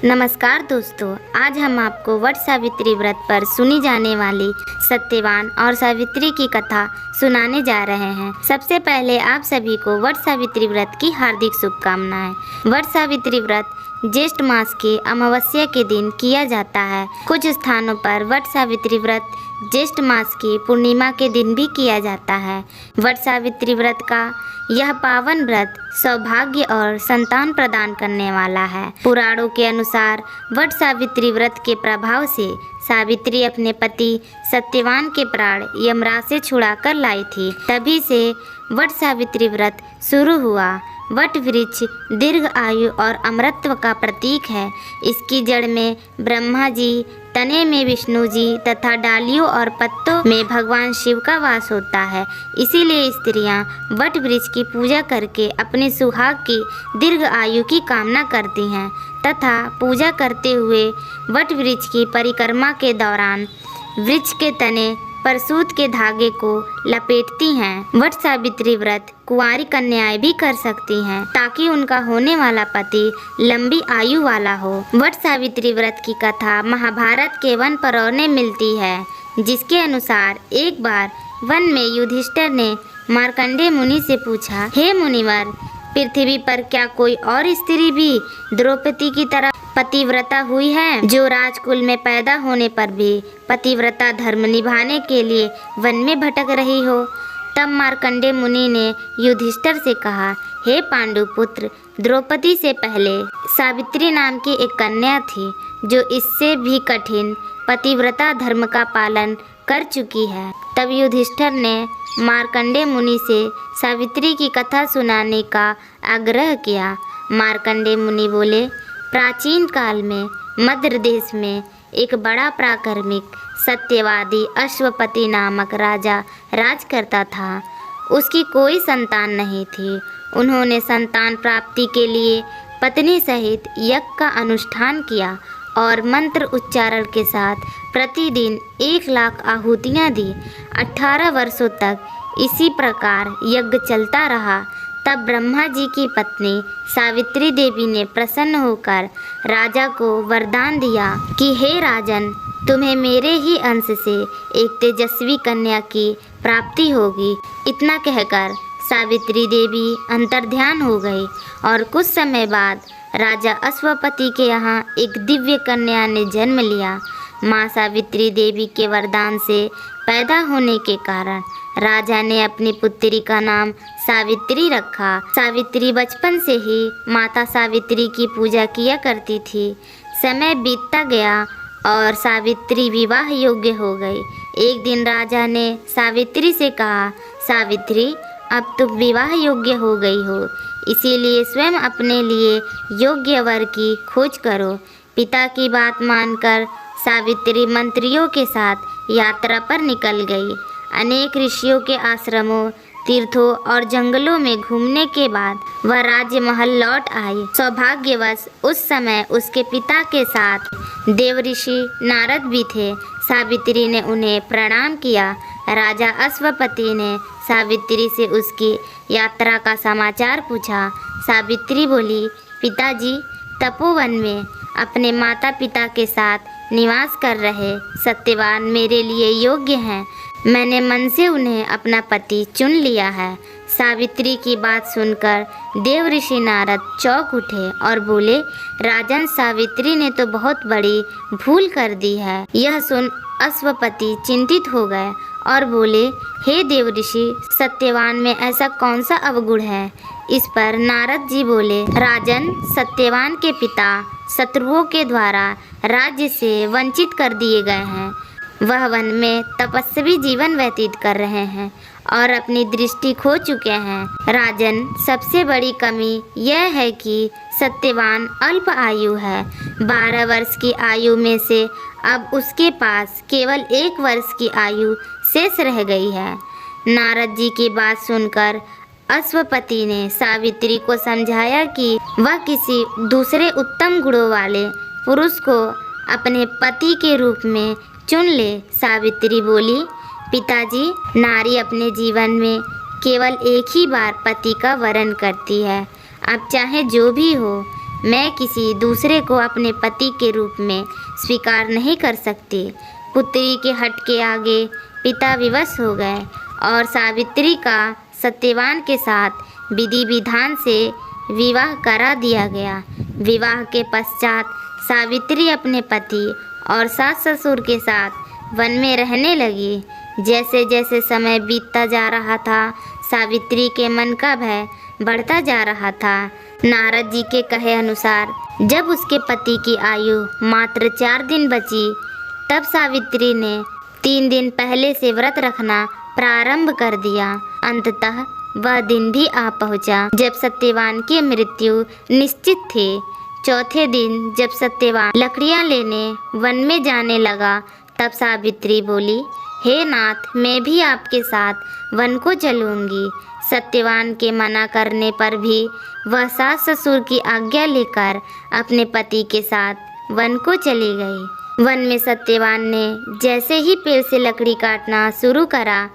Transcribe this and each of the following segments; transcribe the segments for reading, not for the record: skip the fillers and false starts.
नमस्कार दोस्तों, आज हम आपको वट सावित्री व्रत पर सुनी जाने वाली सत्यवान और सावित्री की कथा सुनाने जा रहे हैं। सबसे पहले आप सभी को वट सावित्री व्रत की हार्दिक शुभकामनाएं। वट सावित्री व्रत ज्येष्ठ मास के अमावस्या के दिन किया जाता है। कुछ स्थानों पर वट सावित्री व्रत ज्येष्ठ मास की पूर्णिमा के दिन भी किया जाता है। वट सावित्री व्रत का यह पावन व्रत सौभाग्य और संतान प्रदान करने वाला है। पुराणों के अनुसार वट सावित्री व्रत के प्रभाव से सावित्री अपने पति सत्यवान के प्राण यमराज से छुड़ा कर लाई थी। तभी से वट सावित्री व्रत शुरू हुआ। वट वृक्ष दीर्घ आयु और अमरत्व का प्रतीक है। इसकी जड़ में ब्रह्मा जी, तने में विष्णु जी तथा डालियों और पत्तों में भगवान शिव का वास होता है। इसीलिए स्त्रियां वट वृक्ष की पूजा करके अपने सुहाग की दीर्घ आयु की कामना करती हैं तथा पूजा करते हुए वट वृक्ष की परिक्रमा के दौरान वृक्ष के तने पर सूत के धागे को लपेटती हैं। वट सावित्री व्रत कुंवारी कन्याएं भी कर सकती हैं ताकि उनका होने वाला पति लंबी आयु वाला हो। वट सावित्री व्रत की कथा महाभारत के वन पर्व में मिलती है, जिसके अनुसार एक बार वन में युधिष्ठिर ने मार्कंडेय मुनि से पूछा, हे मुनिवर, पृथ्वी पर क्या कोई और स्त्री भी द्रौपदी की तरह पतिव्रता हुई है, जो राजकुल में पैदा होने पर भी पतिव्रता धर्म निभाने के लिए वन में भटक रही हो? तब मार्कंडेय मुनि ने युधिष्ठिर से कहा, हे पांडुपुत्र, द्रौपदी से पहले सावित्री नाम की एक कन्या थी जो इससे भी कठिन पतिव्रता धर्म का पालन कर चुकी है। तब युधिष्ठिर ने मार्कंडेय मुनि से सावित्री की कथा सुनाने का आग्रह किया। मार्कंडेय मुनि बोले, प्राचीन काल में मद्र देश में एक बड़ा पराक्रमिक सत्यवादी अश्वपति नामक राजा राज करता था। उसकी कोई संतान नहीं थी। उन्होंने संतान प्राप्ति के लिए पत्नी सहित यज्ञ का अनुष्ठान किया और मंत्र उच्चारण के साथ प्रतिदिन 1,00,000 आहुतियाँ दी। 18 वर्षों तक इसी प्रकार यज्ञ चलता रहा। तब ब्रह्मा जी की पत्नी सावित्री देवी ने प्रसन्न होकर राजा को वरदान दिया कि हे राजन, तुम्हें मेरे ही अंश से एक तेजस्वी कन्या की प्राप्ति होगी। इतना कहकर सावित्री देवी अंतर्ध्यान हो गई और कुछ समय बाद राजा अश्वपति के यहाँ एक दिव्य कन्या ने जन्म लिया। माँ सावित्री देवी के वरदान से पैदा होने के कारण राजा ने अपनी पुत्री का नाम सावित्री रखा। सावित्री बचपन से ही माता सावित्री की पूजा किया करती थी। समय बीतता गया और सावित्री विवाह योग्य हो गई। एक दिन राजा ने सावित्री से कहा, सावित्री, अब तुम विवाह योग्य हो गई हो, इसीलिए स्वयं अपने लिए योग्य वर की खोज करो। पिता की बात मानकर सावित्री मंत्रियों के साथ यात्रा पर निकल गई। अनेक ऋषियों के आश्रमों, तीर्थों और जंगलों में घूमने के बाद वह राज्य महल लौट आई। सौभाग्यवश उस समय उसके पिता के साथ देव ऋषि नारद भी थे। सावित्री ने उन्हें प्रणाम किया। राजा अश्वपति ने सावित्री से उसकी यात्रा का समाचार पूछा। सावित्री बोली, पिताजी, तपोवन में अपने माता पिता के साथ निवास कर रहे सत्यवान मेरे लिए योग्य हैं। मैंने मन से उन्हें अपना पति चुन लिया है। सावित्री की बात सुनकर देव ऋषि नारद चौंक उठे और बोले, राजन, सावित्री ने तो बहुत बड़ी भूल कर दी है। यह सुन अश्वपति चिंतित हो गए और बोले, हे देव ऋषि, सत्यवान में ऐसा कौन सा अवगुण है? इस पर नारद जी बोले, राजन, सत्यवान के पिता शत्रुओं के द्वारा राज्य से वंचित कर दिए गए हैं। वह वन में तपस्वी जीवन व्यतीत कर रहे हैं और अपनी दृष्टि खो चुके हैं। राजन, सबसे बड़ी कमी यह है कि सत्यवान अल्प आयु है। 12 वर्ष की आयु में से अब उसके पास केवल 1 वर्ष की आयु शेष रह गई है। नारद जी की बात सुनकर अश्वपति ने सावित्री को समझाया कि वह किसी दूसरे उत्तम गुणों वाले पुरुष को अपने पति के रूप में चुन ले। सावित्री बोली, पिताजी, नारी अपने जीवन में केवल एक ही बार पति का वरण करती है। अब चाहे जो भी हो, मैं किसी दूसरे को अपने पति के रूप में स्वीकार नहीं कर सकती। पुत्री के हट के आगे पिता विवश हो गए और सावित्री का सत्यवान के साथ विधि विधान से विवाह करा दिया गया। विवाह के पश्चात सावित्री अपने पति और सास ससुर के साथ वन में रहने लगी। जैसे जैसे समय बीतता जा रहा था, सावित्री के मन का भय बढ़ता जा रहा था। नारद जी के कहे अनुसार जब उसके पति की आयु मात्र 4 दिन बची, तब सावित्री ने 3 दिन पहले से व्रत रखना प्रारंभ कर दिया। अंततः वह दिन भी आ पहुंचा जब सत्यवान की मृत्यु निश्चित थी। चौथे दिन जब सत्यवान लकड़ियां लेने वन में जाने लगा, तब सावित्री बोली, हे नाथ, मैं भी आपके साथ वन को चलूंगी। सत्यवान के मना करने पर भी वह सास ससुर की आज्ञा लेकर अपने पति के साथ वन को चली गई। वन में सत्यवान ने जैसे ही पेड़ से लकड़ी काटना शुरू करा,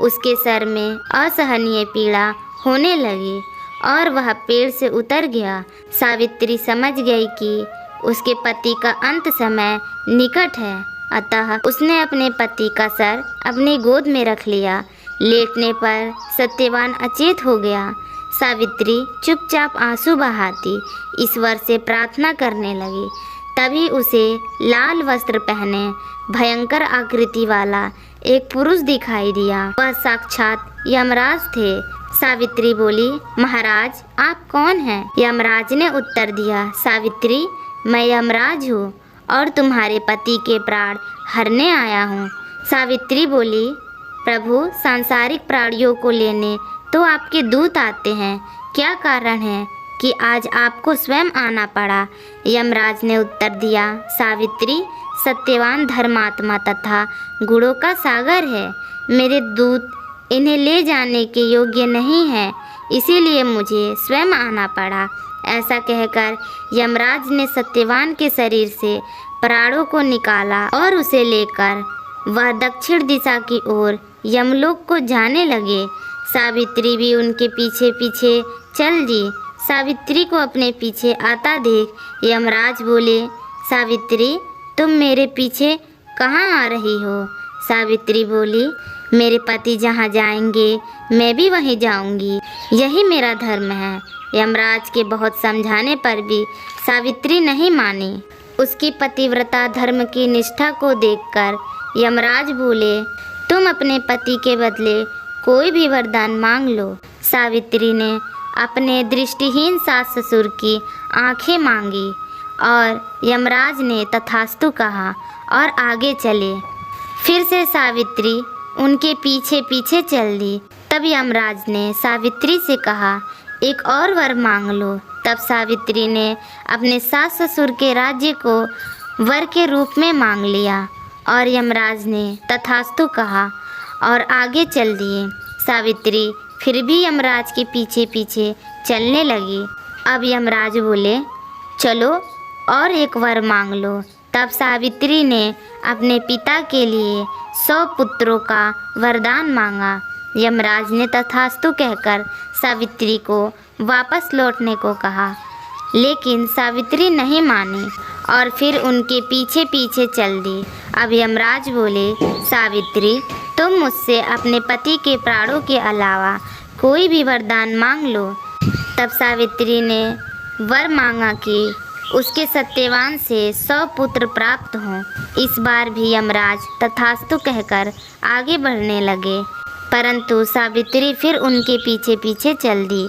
उसके सर में असहनीय पीड़ा होने लगी और वह पेड़ से उतर गया। सावित्री समझ गई कि उसके पति का अंत समय निकट है, अतः उसने अपने पति का सर अपनी गोद में रख लिया। लेटने पर सत्यवान अचेत हो गया। सावित्री चुपचाप आंसू बहाती ईश्वर से प्रार्थना करने लगी। तभी उसे लाल वस्त्र पहने भयंकर आकृति वाला एक पुरुष दिखाई दिया। वह साक्षात यमराज थे। सावित्री बोली, महाराज, आप कौन हैं? यमराज ने उत्तर दिया, सावित्री, मैं यमराज हूँ और तुम्हारे पति के प्राण हरने आया हूँ। सावित्री बोली, प्रभु, सांसारिक प्राणियों को लेने तो आपके दूत आते हैं, क्या कारण है कि आज आपको स्वयं आना पड़ा? यमराज ने उत्तर दिया, सावित्री, सत्यवान धर्मात्मा तथा गुणों का सागर है। मेरे दूत इन्हें ले जाने के योग्य नहीं है, इसीलिए मुझे स्वयं आना पड़ा। ऐसा कहकर यमराज ने सत्यवान के शरीर से प्राणों को निकाला और उसे लेकर वह दक्षिण दिशा की ओर यमलोक को जाने लगे। सावित्री भी उनके पीछे पीछे चल दी। सावित्री को अपने पीछे आता देख यमराज बोले, सावित्री, तुम मेरे पीछे कहाँ आ रही हो? सावित्री बोली, मेरे पति जहाँ जाएंगे मैं भी वहीं जाऊंगी, यही मेरा धर्म है। यमराज के बहुत समझाने पर भी सावित्री नहीं मानी। उसकी पतिव्रता धर्म की निष्ठा को देखकर यमराज बोले, तुम अपने पति के बदले कोई भी वरदान मांग लो। सावित्री ने अपने दृष्टिहीन सास ससुर की आंखें मांगी और यमराज ने तथास्तु कहा और आगे चले। फिर से सावित्री उनके पीछे पीछे चल दी। तब यमराज ने सावित्री से कहा, एक और वर मांग लो। तब सावित्री ने अपने सास ससुर के राज्य को वर के रूप में मांग लिया और यमराज ने तथास्तु कहा और आगे चल दिए। सावित्री फिर भी यमराज के पीछे पीछे चलने लगी। अब यमराज बोले, चलो और एक वर मांग लो। तब सावित्री ने अपने पिता के लिए 100 पुत्रों का वरदान मांगा। यमराज ने तथास्तु कहकर सावित्री को वापस लौटने को कहा, लेकिन सावित्री नहीं मानी और फिर उनके पीछे पीछे चल दी। अब यमराज बोले, सावित्री, तुम मुझसे अपने पति के प्राणों के अलावा कोई भी वरदान मांग लो। तब सावित्री ने वर मांगा कि उसके सत्यवान से 100 पुत्र प्राप्त हों। इस बार भी यमराज तथास्तु कहकर आगे बढ़ने लगे, परंतु सावित्री फिर उनके पीछे पीछे चल दी।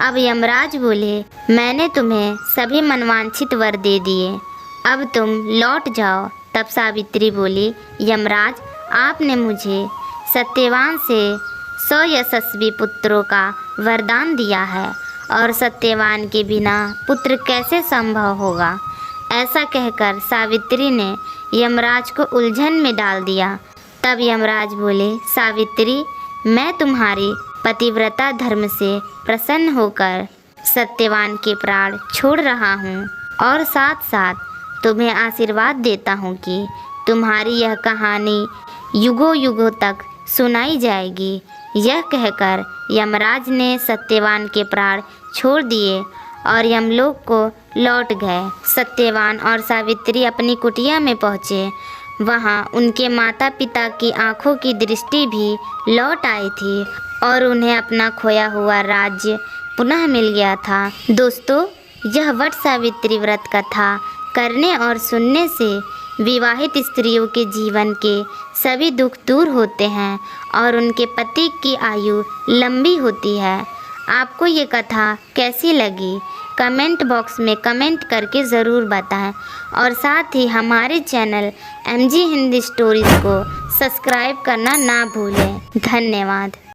अब यमराज बोले, मैंने तुम्हें सभी मनवांछित वर दे दिए, अब तुम लौट जाओ। तब सावित्री बोली, यमराज, आपने मुझे सत्यवान से 100 यशस्वी पुत्रों का वरदान दिया है और सत्यवान के बिना पुत्र कैसे संभव होगा? ऐसा कहकर सावित्री ने यमराज को उलझन में डाल दिया। तब यमराज बोले, सावित्री, मैं तुम्हारी पतिव्रता धर्म से प्रसन्न होकर सत्यवान के प्राण छोड़ रहा हूँ और साथ साथ तुम्हें आशीर्वाद देता हूँ कि तुम्हारी यह कहानी युगों युगों तक सुनाई जाएगी। यह कहकर यमराज ने सत्यवान के प्राण छोड़ दिए और यमलोक को लौट गए। सत्यवान और सावित्री अपनी कुटिया में पहुँचे। वहाँ उनके माता पिता की आंखों की दृष्टि भी लौट आई थी और उन्हें अपना खोया हुआ राज्य पुनः मिल गया था। दोस्तों, यह वट सावित्री व्रत कथा करने और सुनने से विवाहित स्त्रियों के जीवन के सभी दुख दूर होते हैं और उनके पति की आयु लंबी होती है। आपको ये कथा कैसी लगी? कमेंट बॉक्स में कमेंट करके ज़रूर बताएं और साथ ही हमारे चैनल MG हिंदी स्टोरीज़ को सब्सक्राइब करना ना भूलें। धन्यवाद।